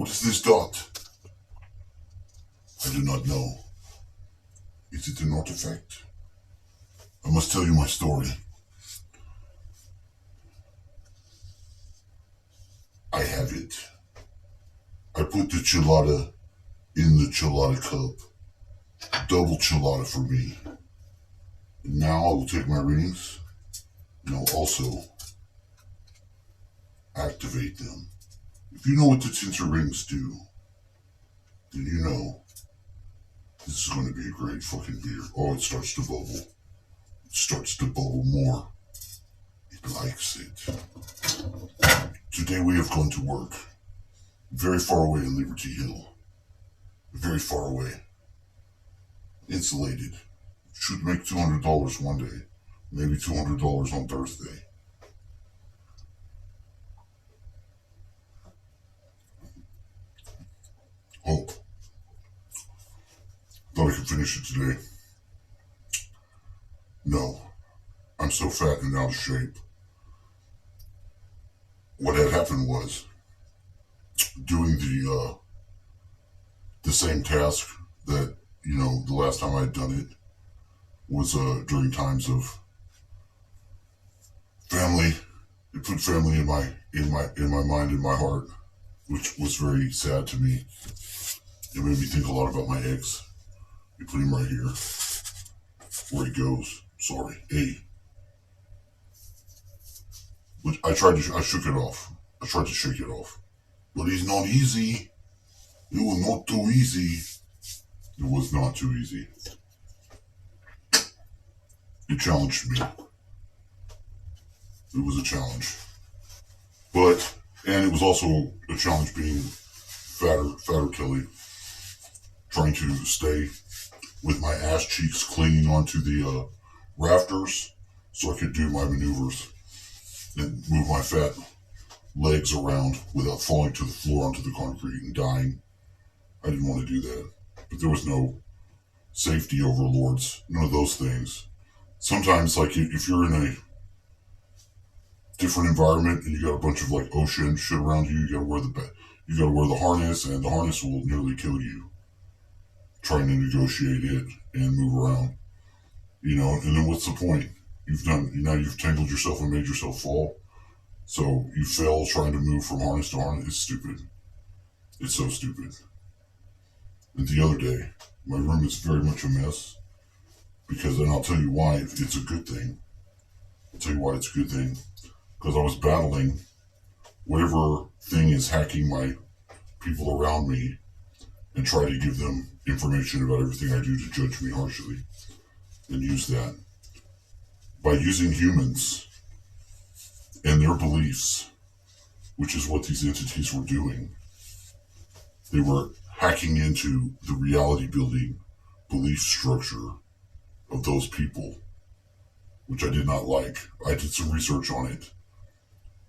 What is this dot? I do not know. Is it an artifact? I must tell you my story. I have it. I put the chilada in the chilada cup. Double chilada for me. And now I will take my rings and I'll also activate them. If you know what the tinsel rings do, then you know this is going to be a great fucking beer. Oh, it starts to bubble. It starts to bubble more. It likes it. Today we have gone to work. Very far away in Liberty Hill. Very far away. Insulated. Should make $200 one day. Maybe $200 on Thursday. Hope. Thought I could finish it today. No. I'm so fat and out of shape. What had happened was doing the same task that, the last time I had done it was during times of family. It put family in my mind, in my heart, which was very sad to me. It made me think a lot about my ex. You put him right here, where he goes. Sorry, hey. But I shook it off. I tried to shake it off, but it's not easy. It was not too easy. It was not too easy. It challenged me. It was a challenge. And it was also a challenge being fatter Kelly, trying to stay with my ass cheeks clinging onto the rafters so I could do my maneuvers and move my fat legs around without falling to the floor onto the concrete and dying. I didn't want to do that. But there was no safety overlords, none of those things. Sometimes, like, if you're in a different environment and you got a bunch of like ocean shit around you, you gotta wear the harness, and the harness will nearly kill you trying to negotiate it and move around. And then what's the point? You've tangled yourself and made yourself fall. So you fail trying to move from harness to harness. It's stupid. It's so stupid. And the other day, my room is very much a mess. And I'll tell you why it's a good thing. I'll tell you why it's a good thing. Because I was battling whatever thing is hacking my people around me and try to give them information about everything I do to judge me harshly. And use that. By using humans and their beliefs, which is what these entities were doing, they were hacking into the reality building belief structure of those people, which I did not like. I did some research on it,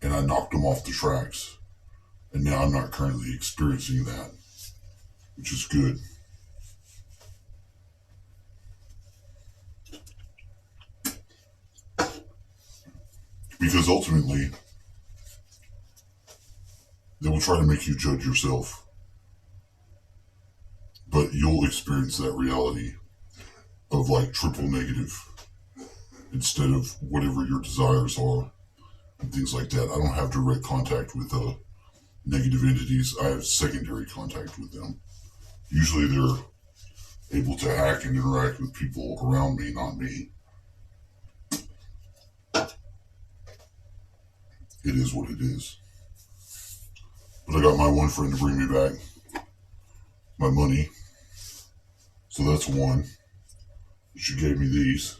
and I knocked them off the tracks. And now I'm not currently experiencing that, which is good. Because ultimately, they will try to make you judge yourself. But you'll experience that reality of like triple negative instead of whatever your desires are and things like that. I don't have direct contact with negative entities. I have secondary contact with them. Usually they're able to hack and interact with people around me, not me. It is what it is. But I got my one friend to bring me back my money. So that's one. She gave me these.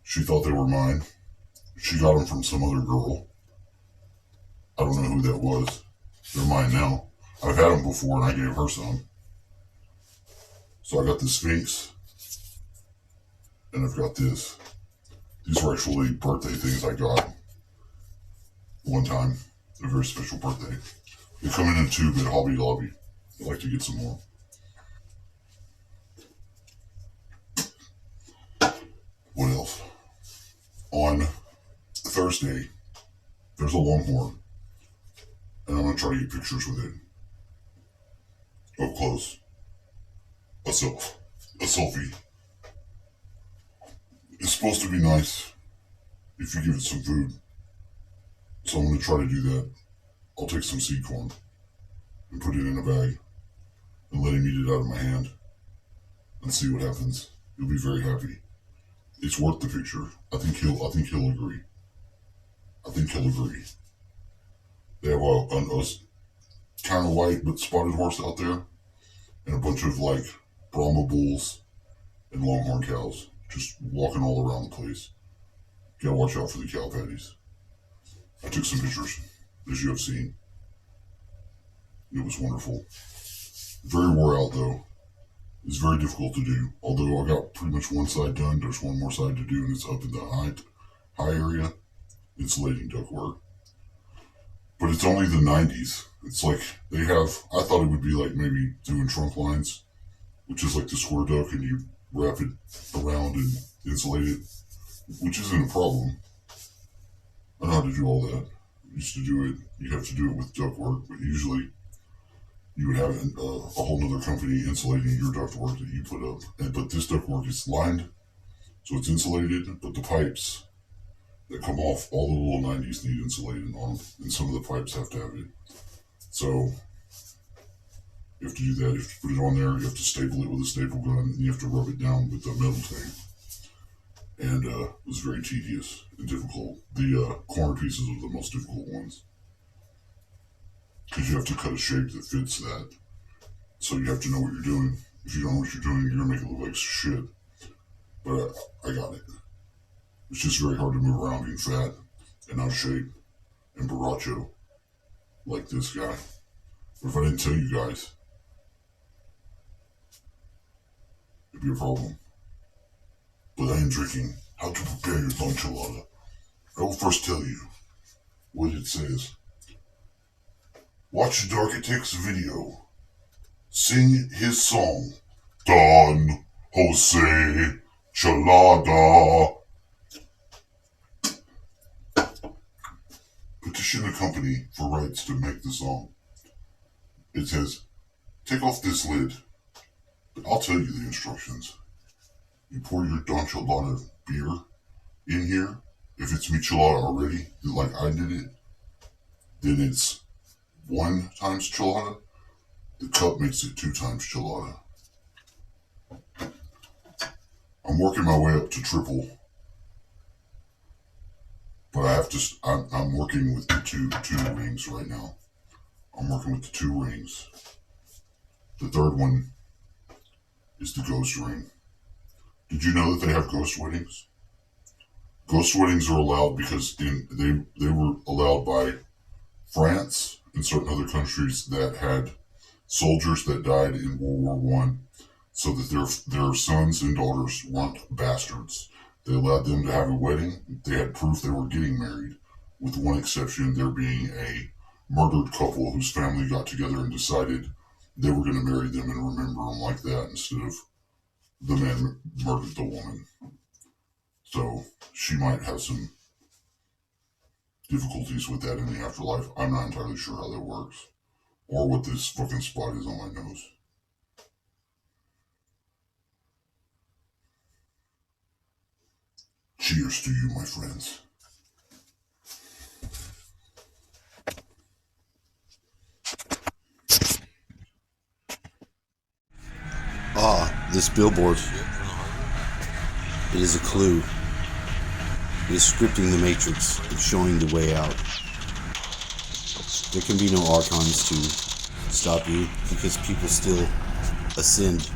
She thought they were mine. She got them from some other girl. I don't know who that was. They're mine now. I've had them before and I gave her some. So I got the Sphinx. And I've got this. These were actually birthday things I got one time. A very special birthday. They come in a tube at Hobby Lobby. I'd like to get some more. What else? On Thursday, there's a longhorn. And I'm going to try to get pictures with it. up close. A selfie. It's supposed to be nice if you give it some food. So I'm going to try to do that. I'll take some seed corn and put it in a bag and let him eat it out of my hand and see what happens. He'll be very happy. It's worth the picture. I think he'll agree. I think he'll agree. They have a kind of white but spotted horse out there, and a bunch of like Brahma bulls and longhorn cows just walking all around the place. Gotta watch out for the cow patties. I took some pictures, as you have seen. It was wonderful. Very wore out though. It's very difficult to do. Although I got pretty much one side done, there's one more side to do, and it's up in the high area, insulating ductwork. But it's only the 90s. It's like they have, I thought it would be like maybe doing trunk lines, which is like the square duct, and you wrap it around and insulate it, which isn't a problem. I know how to do all that. I used to do it, you have to do it with ductwork, but usually you would have a whole other company insulating your ductwork that you put up. But this ductwork is lined, so it's insulated, but the pipes that come off, all the little 90s need insulating on them, and some of the pipes have to have it. So you have to do that. You have to put it on there. You have to staple it with a staple gun, and you have to rub it down with the metal tape. And it was very tedious and difficult. The corner pieces are the most difficult ones, because you have to cut a shape that fits that. So you have to know what you're doing. If you don't know what you're doing, you're gonna make it look like shit. But I got it. It's just very hard to move around being fat and out of shape and Baracho like this guy. But if I didn't tell you guys, it'd be a problem. But I am drinking How to Prepare Your Enchilada. I will first tell you what it says. Watch the Darkitect's video. Sing his song, Don Jose Chelada. Petition the company for rights to make the song. It says, take off this lid. But I'll tell you the instructions. You pour your Don Chelada beer in here. If it's michelada already, like I did it, then it's 1 times chelada. The cup makes it 2 times chelada. I'm working my way up to triple, but I have to. I'm working with the two rings right now. I'm working with the 2 rings. The third one is the ghost ring. Did you know that they have ghost weddings? Ghost weddings are allowed because they were allowed by France and certain other countries that had soldiers that died in World War I, so that their sons and daughters weren't bastards. They allowed them to have a wedding. They had proof they were getting married, with one exception, there being a murdered couple whose family got together and decided they were going to marry them and remember them like that instead of the man murdered the woman. So she might have some difficulties with that in the afterlife. I'm not entirely sure how that works, or what this fucking spot is on my nose. Cheers to you, my friends. This billboard. It is a clue. It is scripting the matrix. It's showing the way out. There can be no archons to stop you, because people still ascend